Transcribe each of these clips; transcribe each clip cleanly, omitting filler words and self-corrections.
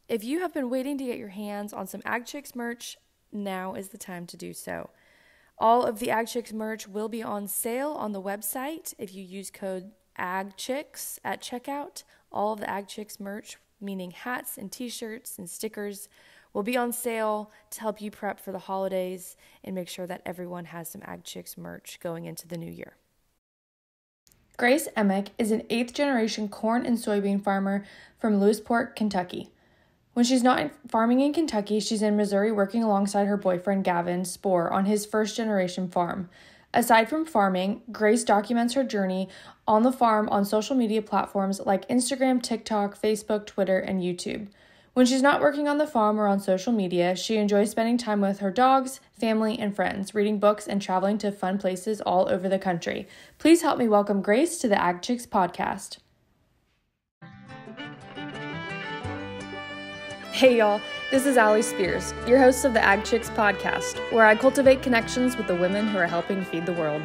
If you have been waiting to get your hands on some Ag Chicks merch, now is the time to do so. All of the Ag Chicks merch will be on sale on the website if you use code AGCHICKS at checkout. All of the Ag Chicks merch, meaning hats and t-shirts and stickers, will be on sale to help you prep for the holidays and make sure that everyone has some Ag Chicks merch going into the new year. Grayce Emmick is an 8th-generation corn and soybean farmer from Lewisport, Kentucky. When she's not farming in Kentucky, she's in Missouri working alongside her boyfriend Gavin Spohr on his first-generation farm. Aside from farming, Grayce documents her journey on the farm on social media platforms like Instagram, TikTok, Facebook, Twitter, and YouTube. When she's not working on the farm or on social media, she enjoys spending time with her dogs, family, and friends, reading books, and traveling to fun places all over the country. Please help me welcome Grayce to the Ag Chicks podcast. Hey y'all, this is Allie Spears, your host of the Ag Chicks podcast, where I cultivate connections with the women who are helping feed the world.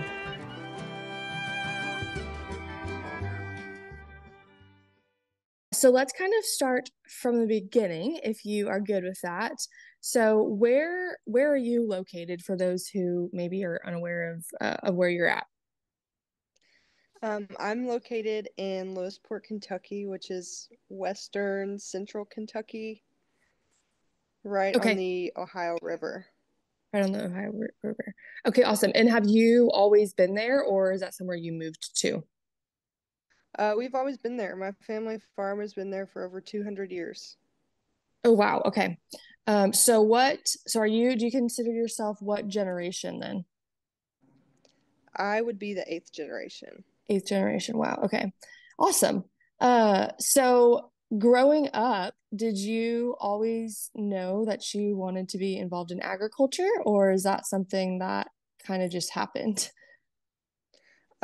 So let's kind of start from the beginning, if you are good with that. So where are you located for those who maybe are unaware of where you're at? I'm located in Lewisport, Kentucky, which is western central Kentucky, right on Okay, the Ohio River. right on the Ohio River. Okay, awesome. And have you always been there, or is that somewhere you moved to? We've always been there. My family farm has been there for over 200 years. Oh wow, okay. So do you consider yourself what generation then? I would be the 8th generation. 8th generation. Wow, okay. Awesome. So growing up, did you always know that you wanted to be involved in agriculture, or is that something that kind of just happened?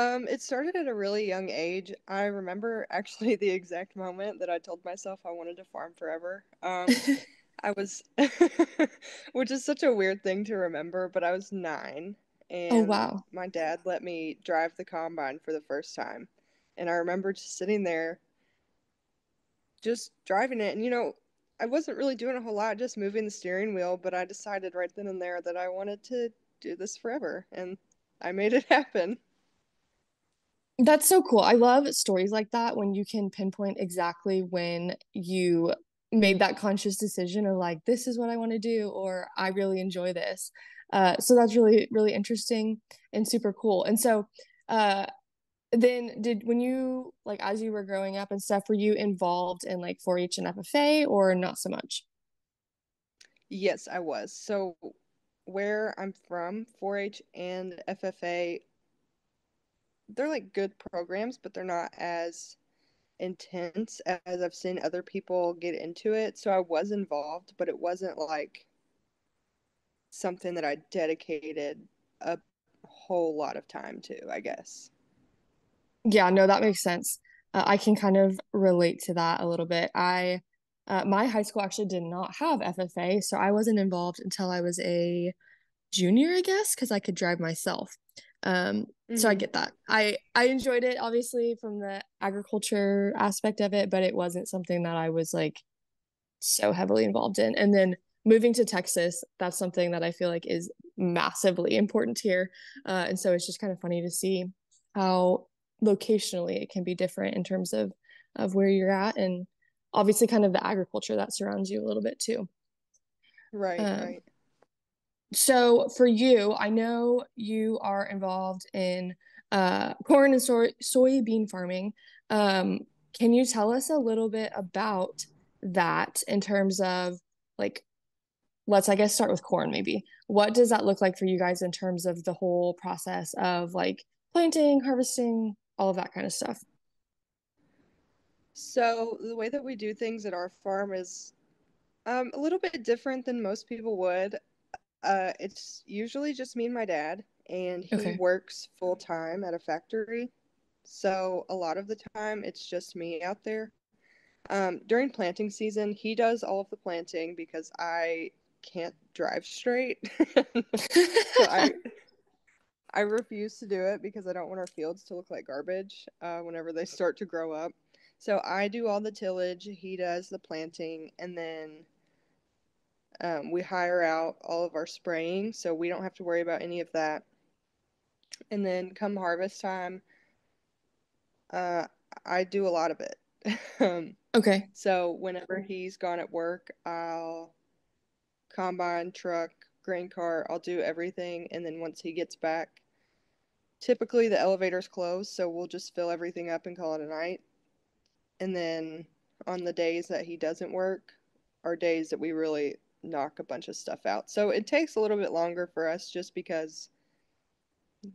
It started at a really young age. I remember actually the exact moment that I told myself I wanted to farm forever. I was, which is such a weird thing to remember, but I was 9 Oh and wow. my dad let me drive the combine for the first time. And I remember just sitting there, just driving it. And, I wasn't really doing a whole lot, just moving the steering wheel, but I decided right then and there that I wanted to do this forever. And I made it happen. That's so cool. I love stories like that when you can pinpoint exactly when you made that conscious decision of like, this is what I want to do, or I really enjoy this. So that's really, really interesting and super cool. And so, uh, then when you like as you were growing up and stuff, were you involved in like 4-H and FFA or not so much? Yes, I was. So, where I'm from, 4-H and FFA, they're like good programs, but they're not as intense as I've seen other people get into it. So I was involved, but it wasn't like something that I dedicated a whole lot of time to, I guess. Yeah, no, that makes sense. I can kind of relate to that a little bit. My high school actually did not have FFA, so I wasn't involved until I was a junior, I guess, because I could drive myself. So I Hmm. get that. I enjoyed it obviously from the agriculture aspect of it, but it wasn't something that I was like so heavily involved in. And then moving to Texas, that's something that I feel like is massively important here. And so it's just kind of funny to see how locationally it can be different in terms of where you're at and obviously kind of the agriculture that surrounds you a little bit too. Right, Um, right. so for you, I know you are involved in corn and soybean farming. Um, can you tell us a little bit about that in terms of like, let's I guess start with corn maybe. What does that look like for you guys in terms of the whole process of like planting, harvesting, all of that kind of stuff? So the way that we do things at our farm is a little bit different than most people would. It's usually just me and my dad, and he Okay. works full time at a factory. So a lot of the time, it's just me out there. During planting season, he does all of the planting because I can't drive straight. So I refuse to do it because I don't want our fields to look like garbage whenever they start to grow up. So I do all the tillage, he does the planting, and then we hire out all of our spraying, so we don't have to worry about any of that. And then come harvest time, uh, I do a lot of it. um, Okay. so whenever he's gone at work, I'll combine, truck, grain cart, I'll do everything. And then once he gets back, typically the elevator's closed, so we'll just fill everything up and call it a night. And then on the days that he doesn't work are days that we really knock a bunch of stuff out. So it takes a little bit longer for us just because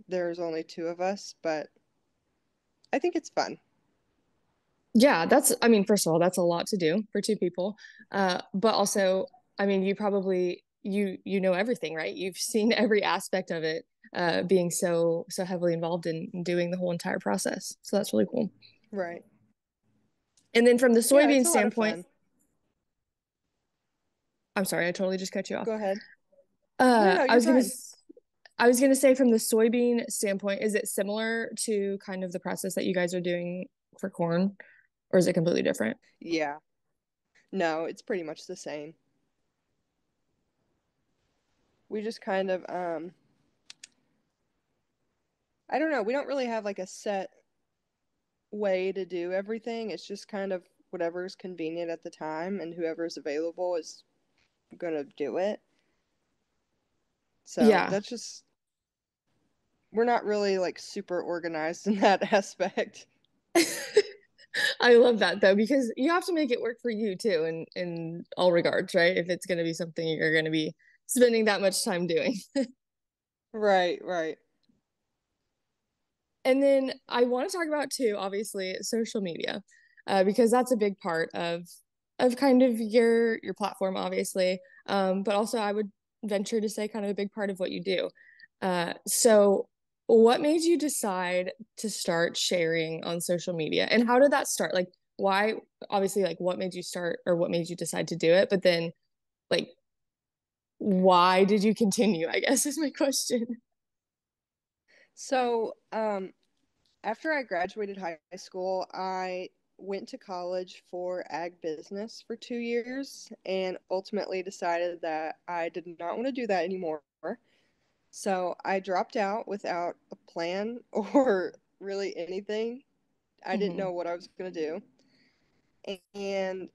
there's only two of us, but I think it's fun. Yeah, I mean, first of all, that's a lot to do for two people. But also, I mean, you know everything, right? You've seen every aspect of it, being so heavily involved in doing the whole entire process. So that's really cool. Right. And then from the Yeah, soybean it's a lot of standpoint, fun. I'm sorry, I totally just cut you off. Go ahead. No, Uh, no, I you're was gonna fine. s- I was gonna say from the soybean standpoint, is it similar to kind of the process that you guys are doing for corn, or is it completely different? Yeah. No, it's pretty much the same. We just kind of I don't know, we don't really have like a set way to do everything. It's just kind of whatever's convenient at the time and whoever's available is gonna do it. So Yeah. that's just we're not really like super organized in that aspect. I love that though, because you have to make it work for you too, in all regards, right? If it's going to be something you're going to be spending that much time doing. Right, right. And then I want to talk about too, obviously, social media, because that's a big part of kind of your platform, obviously. But also, I would venture to say kind of a big part of what you do. So, what made you decide to start sharing on social media, and how did that start? Like, why? Obviously, like, what made you start, or what made you decide to do it? But then, like, why did you continue? I guess is my question. So, after I graduated high school, I went to college for ag business for 2 years and ultimately decided that I did not want to do that anymore. So I dropped out without a plan or really anything. I didn't Hmm. know what I was going to do. And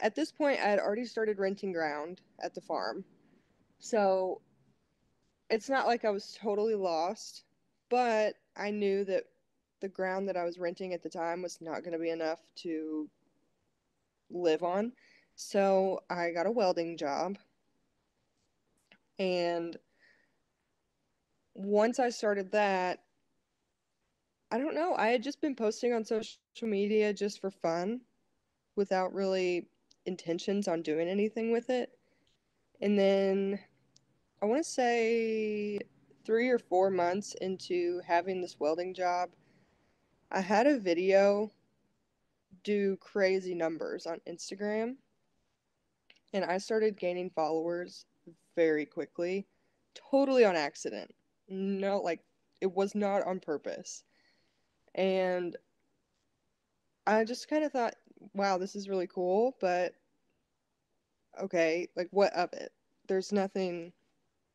at this point, I had already started renting ground at the farm. So it's not like I was totally lost, but I knew that the ground that I was renting at the time was not going to be enough to live on. So I got a welding job. And once I started that, I don't know, I had just been posting on social media just for fun without really intentions on doing anything with it. And then I want to say 3 or 4 months into having this welding job, I had a video do crazy numbers on Instagram, and I started gaining followers very quickly, totally on accident. No, like it was not on purpose. And I just kind of thought, wow, this is really cool, but okay, like what of it? There's nothing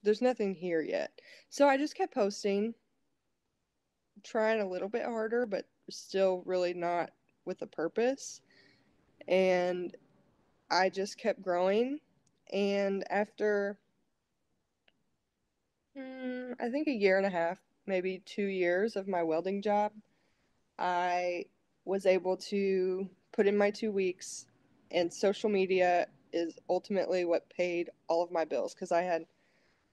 there's nothing here yet. So I just kept posting, trying a little bit harder, but still really not with a purpose. And I just kept growing. And after, I think a year and a half, maybe 2 years of my welding job, I was able to put in my 2 weeks. And social media is ultimately what paid all of my bills because I had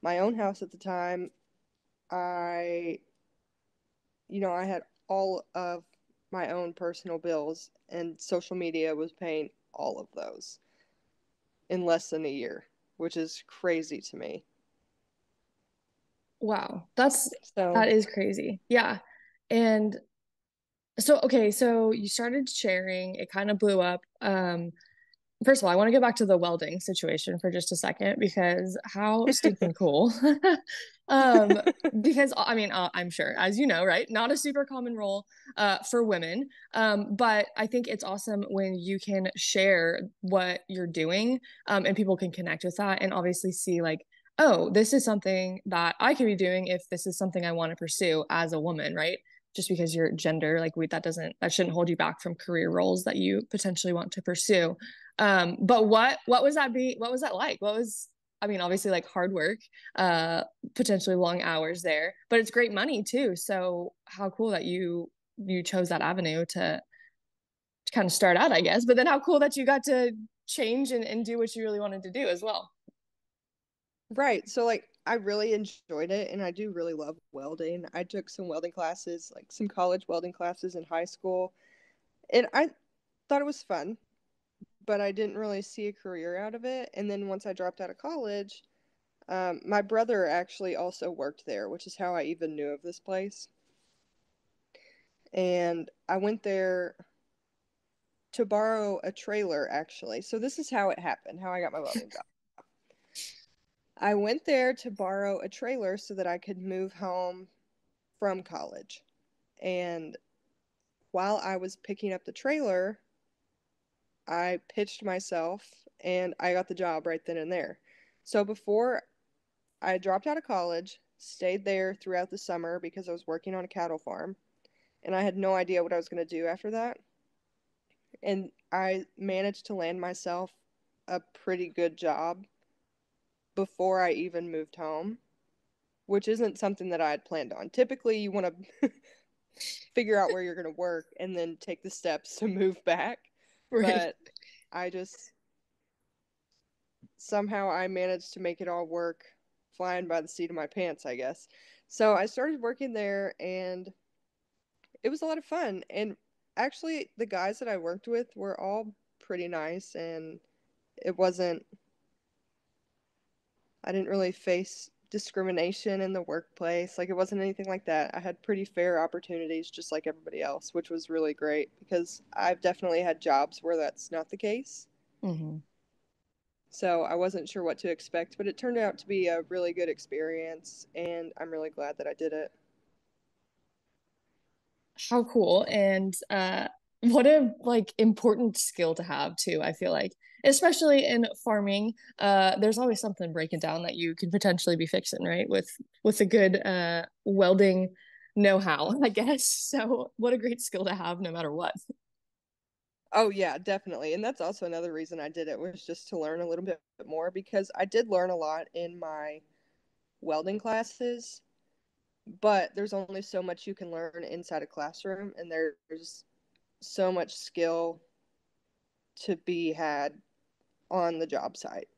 my own house at the time. I, I had all of my own personal bills, and social media was paying all of those in less than a year, which is crazy to me. Wow, So, that is crazy. Yeah. And so okay, so you started sharing, it kind of blew up. First of all, I want to go back to the welding situation for just a second because how stinking cool. Um, because I mean, I'm sure, as you know, right? Not a super common role for women. But I think it's awesome when you can share what you're doing, and people can connect with that and obviously see like, oh, this is something that I could be doing if this is something I want to pursue as a woman, right? Just because you're gender, like that shouldn't hold you back from career roles that you potentially want to pursue. But what was what was that like? I mean, obviously like hard work, uh, potentially long hours there, but it's great money too. So how cool that you chose that avenue to kind of start out, I guess. But then how cool that you got to change and do what you really wanted to do as well. Right. So like I really enjoyed it and I do really love welding. I took some welding classes, like some college welding classes in high school, and I thought it was fun, but I didn't really see a career out of it. And then once I dropped out of college, my brother actually also worked there, which is how I even knew of this place. And I went there to borrow a trailer, actually. So this is how it happened, how I got my welding job. I went there to borrow a trailer so that I could move home from college. And while I was picking up the trailer, I pitched myself and I got the job right then and there. So before I dropped out of college, stayed there throughout the summer because I was working on a cattle farm, and I had no idea what I was going to do after that. And I managed to land myself a pretty good job before I even moved home, which isn't something that I had planned on. Typically, you want to figure out where you're going to work and then take the steps to move back. Right. But I just somehow I managed to make it all work flying by the seat of my pants, I guess. So I started working there and it was a lot of fun. And actually, the guys that I worked with were all pretty nice and it wasn't, I didn't really face discrimination in the workplace. Like, it wasn't anything like that. I had pretty fair opportunities just like everybody else, which was really great because I've definitely had jobs where that's not the case. Mm-hmm. So I wasn't sure what to expect, but it turned out to be a really good experience, and I'm really glad that I did it. How cool. And what a like important skill to have too, I feel like. Especially in farming, there's always something breaking down that you could potentially be fixing, right? With a good welding know-how, I guess. So what a great skill to have no matter what. Oh yeah, definitely. And that's also another reason I did it was just to learn a little bit more because I did learn a lot in my welding classes, but there's only so much you can learn inside a classroom and there's so much skill to be had on the job site.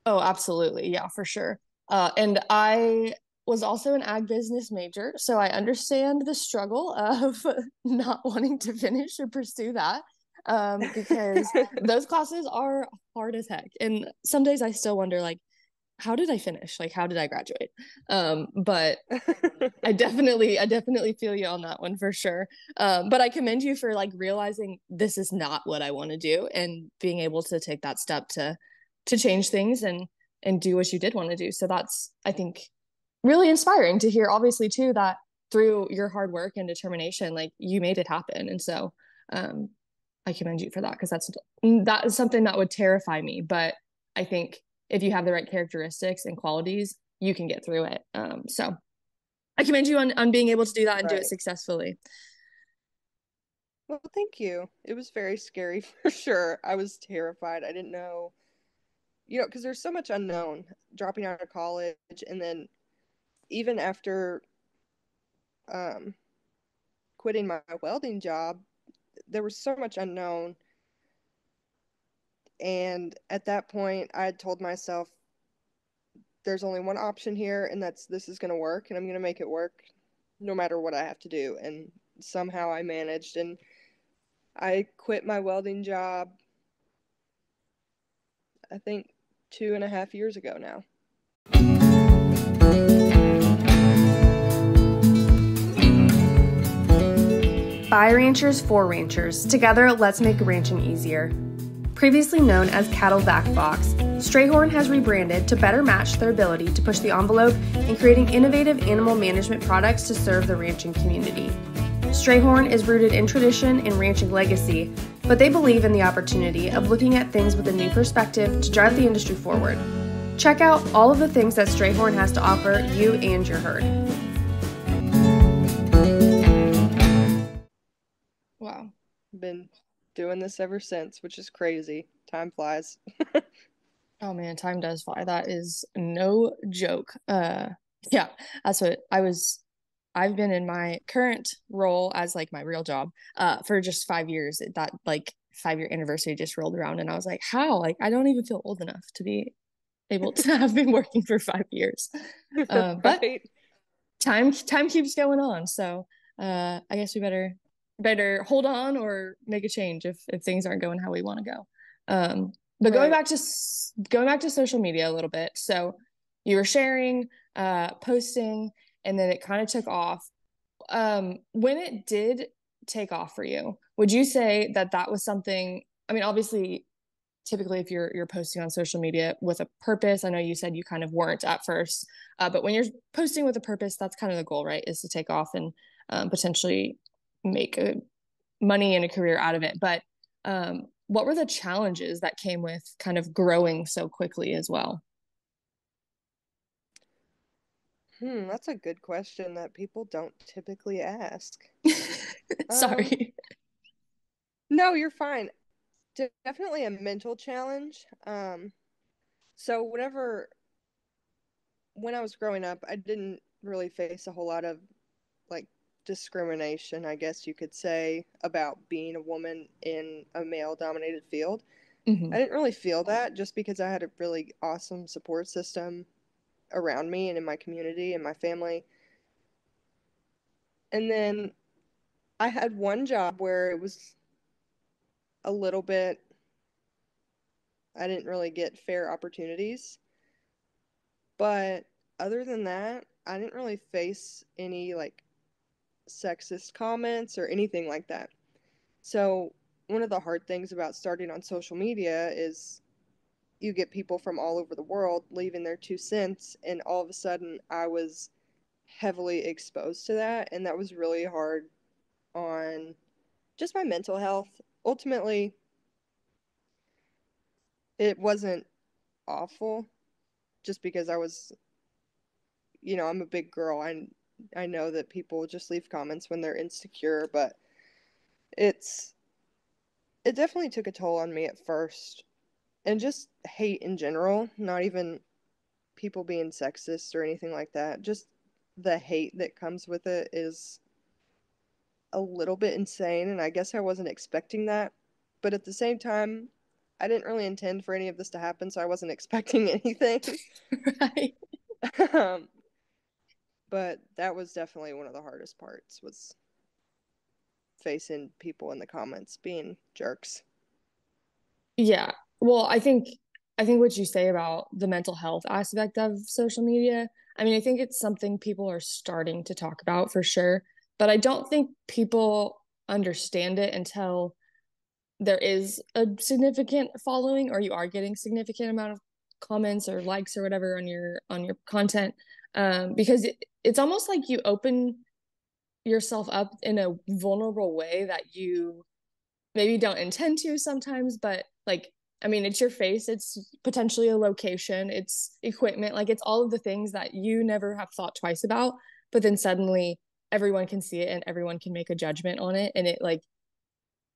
Oh, absolutely. Yeah, for sure. And I was also an ag business major, so I understand the struggle of not wanting to finish or pursue that, because those classes are hard as heck. And some days I still wonder, like, how did I finish? Like, how did I graduate? But I definitely feel you on that one for sure. But I commend you for like realizing this is not what I want to do and being able to take that step to change things and do what you did want to do. So that's, I think, really inspiring to hear, obviously, too, that through your hard work and determination, like you made it happen. And so um, I commend you for that because that is something that would terrify me. But I think if you have the right characteristics and qualities, you can get through it. So I commend you on being able to do that and do it Right. successfully. Well, thank you. It was very scary for sure. I was terrified. I didn't know, because there's so much unknown dropping out of college. And then even after um, quitting my welding job, there was so much unknown. And at that point, I had told myself, there's only one option here, and that's this is going to work, and I'm going to make it work no matter what I have to do. And somehow I managed, and I quit my welding job, I think 2.5 years ago now. By ranchers for ranchers. Together, let's make ranching easier. Previously known as Cattle Back Box, Strayhorn has rebranded to better match their ability to push the envelope in creating innovative animal management products to serve the ranching community. Strayhorn is rooted in tradition and ranching legacy, but they believe in the opportunity of looking at things with a new perspective to drive the industry forward. Check out all of the things that Strayhorn has to offer you and your herd. Wow. Been doing this ever since, which is crazy. Time flies. Oh man, time does fly. That is no joke. Yeah, that's what I've been in my current role as like my real job for just 5 years. That like 5 year anniversary just rolled around and I was like, how? Like I don't even feel old enough to be able to have been working for 5 years. But Right? time keeps going on. So I guess we better hold on or make a change if things aren't going how we want to go. But Right. going back to social media a little bit. So you were sharing, posting, and then it kind of took off. When it did take off for you, would you say that that was something? I mean, obviously, typically if you're posting on social media with a purpose, I know you said you kind of weren't at first, but when you're posting with a purpose, that's kind of the goal, right? Is to take off and potentially make money and a career out of it. But what were the challenges that came with kind of growing so quickly as well? That's a good question that people don't typically ask. Um, Sorry. no, you're fine. Definitely a mental challenge. So when I was growing up, I didn't really face a whole lot of like discrimination, I guess you could say, about being a woman in a male dominated field. Mm-hmm. I didn't really feel that just because I had a really awesome support system around me and in my community and my family. And then I had one job where it was a little bit, I didn't really get fair opportunities. But other than that, I didn't really face any like sexist comments or anything like that. So, one of the hard things about starting on social media is you get people from all over the world leaving their 2 cents, and all of a sudden I was heavily exposed to that, and that was really hard on just my mental health. Ultimately, it wasn't awful just because I'm a big girl. I know that people just leave comments when they're insecure, but it's it definitely took a toll on me at first. And just hate in general, not even people being sexist or anything like that. Just the hate that comes with it is a little bit insane, and I guess I wasn't expecting that. But at the same time, I didn't really intend for any of this to happen, so I wasn't expecting anything. Right. um, but that was definitely one of the hardest parts was facing people in the comments being jerks. Yeah. Well, I think what you say about the mental health aspect of social media, I mean, I think it's something people are starting to talk about for sure, but I don't think people understand it until there is a significant following or you are getting significant amount of comments or likes or whatever on your content. Because it's almost like you open yourself up in a vulnerable way that you maybe don't intend to sometimes, but like, I mean, it's your face, it's potentially a location, it's equipment, like it's all of the things that you never have thought twice about, but then suddenly everyone can see it and everyone can make a judgment on it. And it like,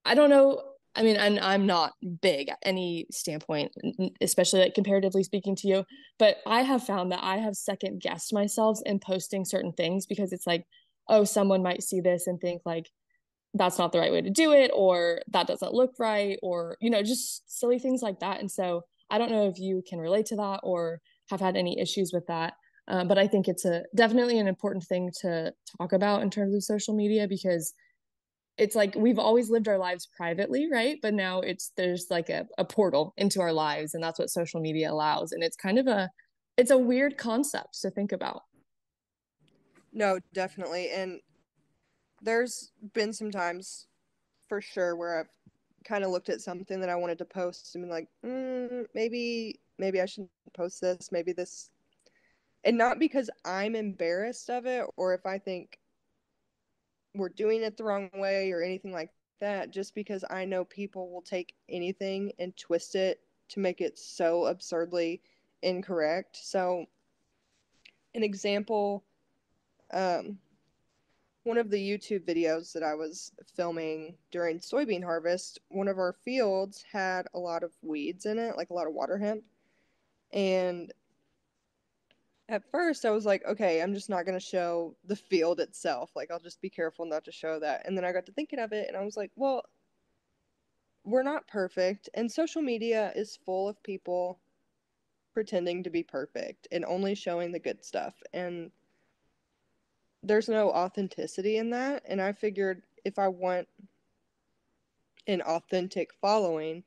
I don't know. I mean, I'm not big at any standpoint, especially like comparatively speaking to you, but I have found that I have second guessed myself in posting certain things because it's like, oh, someone might see this and think like, that's not the right way to do it or that doesn't look right or just silly things like that. And so I don't know if you can relate to that or have had any issues with that, but I think it's a definitely an important thing to talk about in terms of social media because it's like we've always lived our lives privately, right? But now there's like a portal into our lives and that's what social media allows, and it's a weird concept to think about. No, definitely. And there's been some times for sure where I've kind of looked at something that I wanted to post and been like, maybe I shouldn't post this. Maybe this, and not because I'm embarrassed of it or if I think we're doing it the wrong way or anything like that, just because I know people will take anything and twist it to make it so absurdly incorrect. So, an example, um, one of the YouTube videos that I was filming during soybean harvest, one of our fields had a lot of weeds in it, like a lot of water hemp. And at first I was like, okay, I'm just not going to show the field itself. Like, I'll just be careful not to show that. And then I got to thinking of it and I was like, well, we're not perfect. And social media is full of people pretending to be perfect and only showing the good stuff. And there's no authenticity in that. And I figured if I want an authentic following,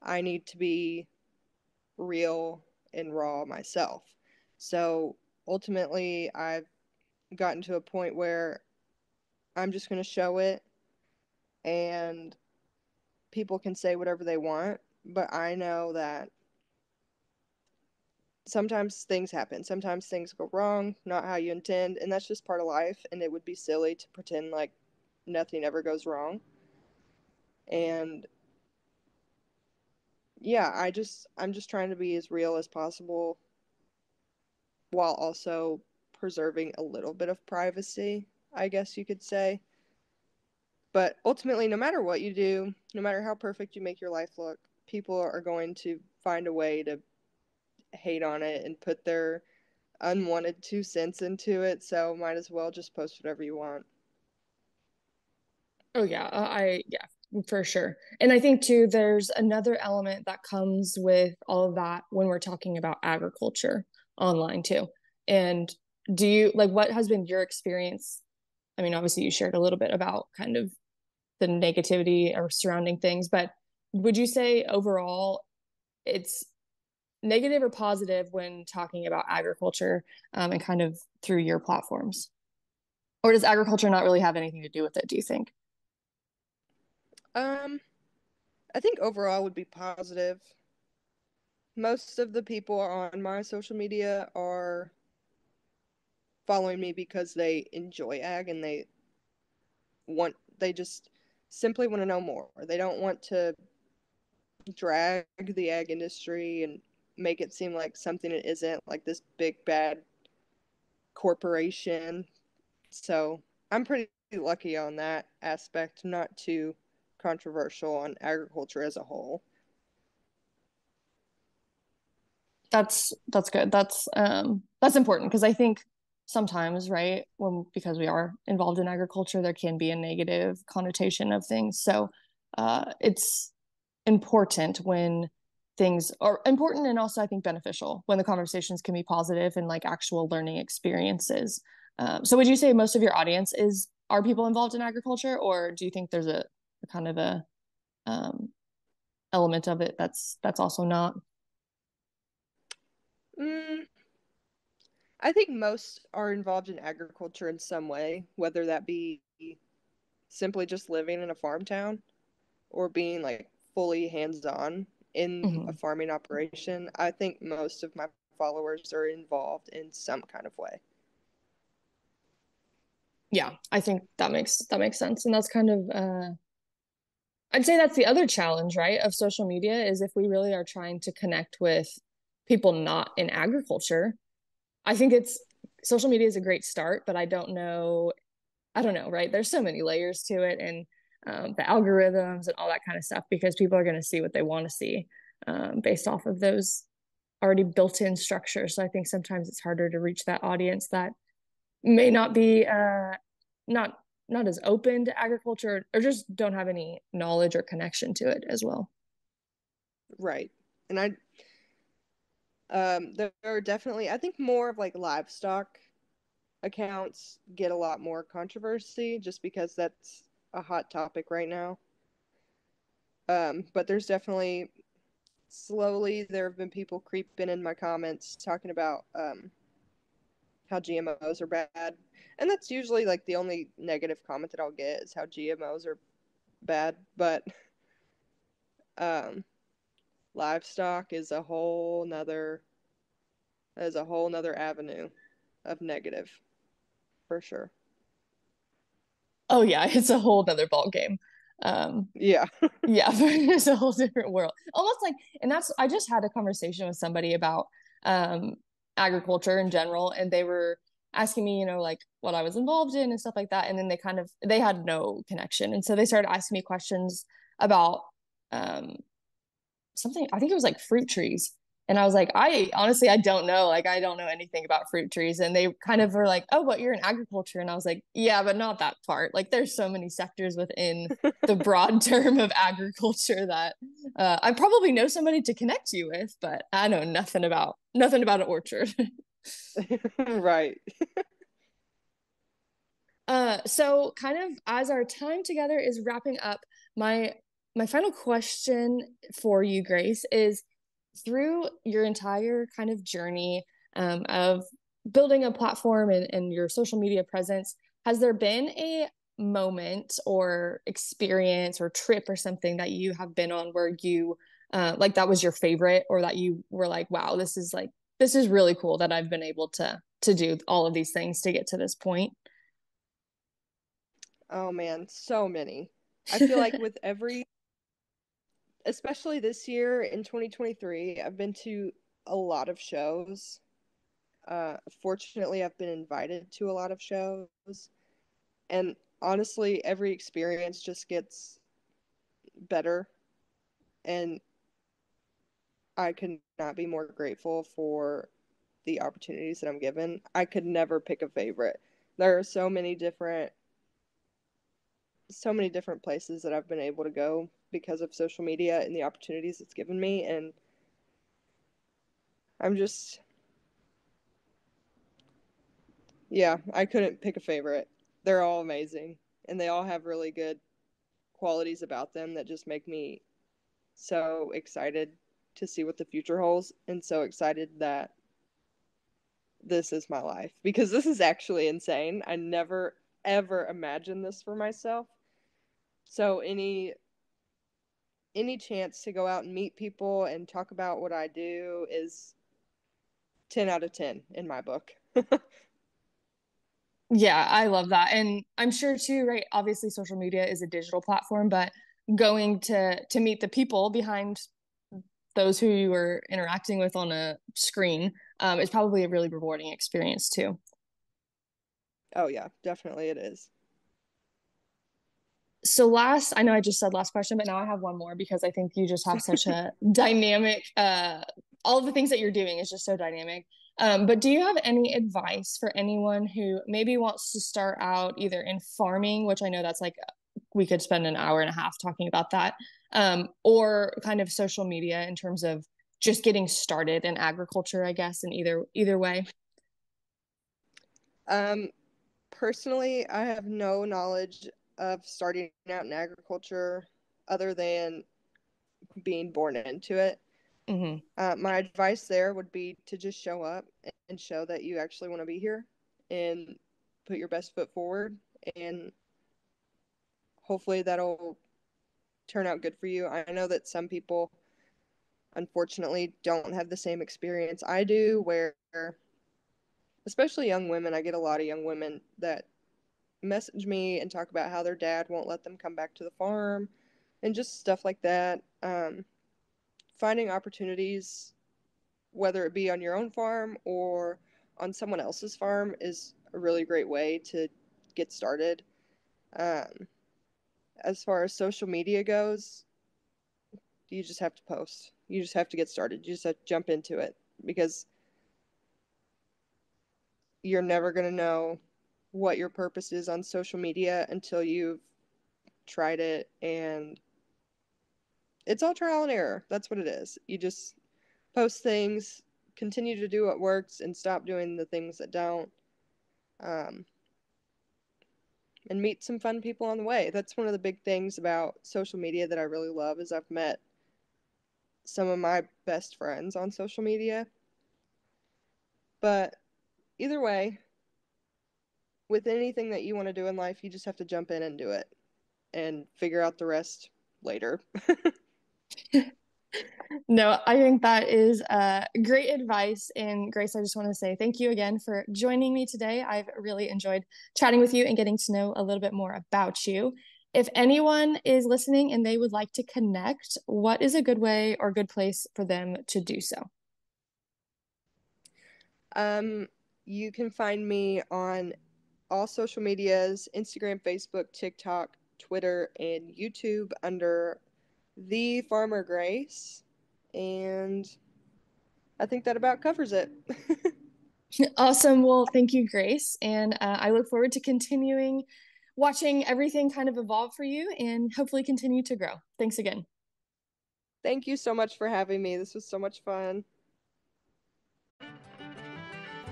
I need to be real and raw myself. So ultimately, I've gotten to a point where I'm just going to show it and people can say whatever they want. But I know that sometimes things happen. Sometimes things go wrong, not how you intend. And that's just part of life. And it would be silly to pretend like nothing ever goes wrong. And yeah, I'm just trying to be as real as possible while also preserving a little bit of privacy, I guess you could say. But ultimately, no matter what you do, no matter how perfect you make your life look, people are going to find a way to hate on it and put their unwanted 2 cents into it. So might as well just post whatever you want. Oh yeah, yeah, for sure. And I think too, there's another element that comes with all of that when we're talking about agriculture online too. And do you like what has been your experience? I mean, obviously you shared a little bit about kind of the negativity or surrounding things, but would you say overall it's negative or positive when talking about agriculture and kind of through your platforms? Or does agriculture not really have anything to do with it, do you think? Um, I think overall would be positive. Most of the people on my social media are following me because they enjoy ag and they just simply want to know more. They don't want to drag the ag industry and make it seem like something it isn't, like this big bad corporation. So I'm pretty lucky on that aspect, not too controversial on agriculture as a whole. That's good. That's important because I think sometimes, right, when because we are involved in agriculture, there can be a negative connotation of things. So it's important when things are important and also I think beneficial when the conversations can be positive and like actual learning experiences. So would you say most of your audience is are people involved in agriculture, or do you think there's a kind of a um, element of it that's also not? Mm, I think most are involved in agriculture in some way, whether that be simply just living in a farm town or being like fully hands-on in a Mhm. farming operation. I think most of my followers are involved in some kind of way. Yeah, I think that makes sense. And that's kind of I'd say that's the other challenge, right, of social media is if we really are trying to connect with people not in agriculture. I think it's social media is a great start, but I don't know, right? There's so many layers to it and the algorithms and all that kind of stuff because people are going to see what they want to see based off of those already built-in structures. So I think sometimes it's harder to reach that audience that may not be not not as open to agriculture or just don't have any knowledge or connection to it as well. Right. And there are definitely, I think more of like livestock accounts get a lot more controversy just because that's a hot topic right now. But there's definitely slowly there have been people creeping in my comments talking about how GMOs are bad. And that's usually like the only negative comment that I'll get is how GMOs are bad. But um, livestock is a whole nother avenue of negative for sure. Oh yeah, it's a whole other ball game. Um, Yeah. yeah, it's a whole different world. Almost like, and that's I just had a conversation with somebody about um agriculture in general, and they were asking me, like what I was involved in and stuff like that. And then they had no connection. And so they started asking me questions about um something, I think it was like fruit trees. And I was like, I honestly, I don't know. Like, I don't know anything about fruit trees. And they kind of were like, oh, but you're in agriculture. And I was like, yeah, but not that part. Like, there's so many sectors within the broad term of agriculture that I probably know somebody to connect you with, but I know nothing about an orchard. Right. So kind of as our time together is wrapping up, my my final question for you, Grayce, is through your entire kind of journey of building a platform and your social media presence, has there been a moment or experience or trip or something that you have been on where you like that was your favorite, or that you were like, wow, this is really cool that I've been able to do all of these things to get to this point? Oh man, so many. I feel like with especially this year in 2023, I've been to a lot of shows. Fortunately, I've been invited to a lot of shows. And honestly, every experience just gets better. And I could not be more grateful for the opportunities that I'm given. I could never pick a favorite. There are so many different places that I've been able to go because of social media and the opportunities it's given me. And I'm just, yeah, I couldn't pick a favorite. They're all amazing. And they all have really good qualities about them that just make me so excited to see what the future holds and so excited that this is my life because this is actually insane. I never ever imagined this for myself. So any chance to go out and meet people and talk about what I do is 10 out of 10 in my book. Yeah, I love that. And I'm sure too, right? Obviously social media is a digital platform, but going to meet the people behind those who you were interacting with on a screen is probably a really rewarding experience too. Oh yeah, definitely it is. So last, I know I just said last question, but now I have one more because I think you just have such a dynamic, all of the things that you're doing is just so dynamic. But do you have any advice for anyone who maybe wants to start out either in farming, which I know that's like we could spend an hour and a half talking about that, or kind of social media in terms of just getting started in agriculture, I guess, in either way? Um Personally, I have no knowledge of starting out in agriculture other than being born into it. Hmm. My advice there would be to just show up and show that you actually want to be here and put your best foot forward. And hopefully that'll turn out good for you. I know that some people, unfortunately, don't have the same experience I do, where, especially young women, I get a lot of young women that message me and talk about how their dad won't let them come back to the farm and just stuff like that. Finding opportunities, whether it be on your own farm or on someone else's farm, is a really great way to get started. Um, as far as social media goes, you just have to post. You just have to get started. You just have to jump into it because you're never going to know what your purpose is on social media until you've tried it. And it's all trial and error. That's what it is. You just post things, continue to do what works, and stop doing the things that don't. Um, and meet some fun people on the way. That's one of the big things about social media that I really love is I've met some of my best friends on social media. But either way, with anything that you want to do in life, you just have to jump in and do it and figure out the rest later. No, I think that is great advice. And Grayce, I just want to say thank you again for joining me today. I've really enjoyed chatting with you and getting to know a little bit more about you. If anyone is listening and they would like to connect, what is a good way or good place for them to do so? You can find me on all social medias, Instagram, Facebook, TikTok, Twitter, and YouTube under The Farmer Grayce. And I think that about covers it. Awesome. Well, thank you, Grayce. And I look forward to continuing watching everything kind of evolve for you and hopefully continue to grow. Thanks again. Thank you so much for having me. This was so much fun.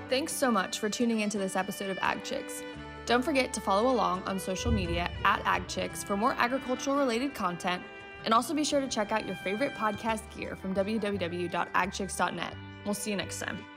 Thanks so much for tuning into this episode of Ag Chicks. Don't forget to follow along on social media at Ag Chicks for more agricultural related content, and also be sure to check out your favorite podcast gear from www.agchicks.net. We'll see you next time.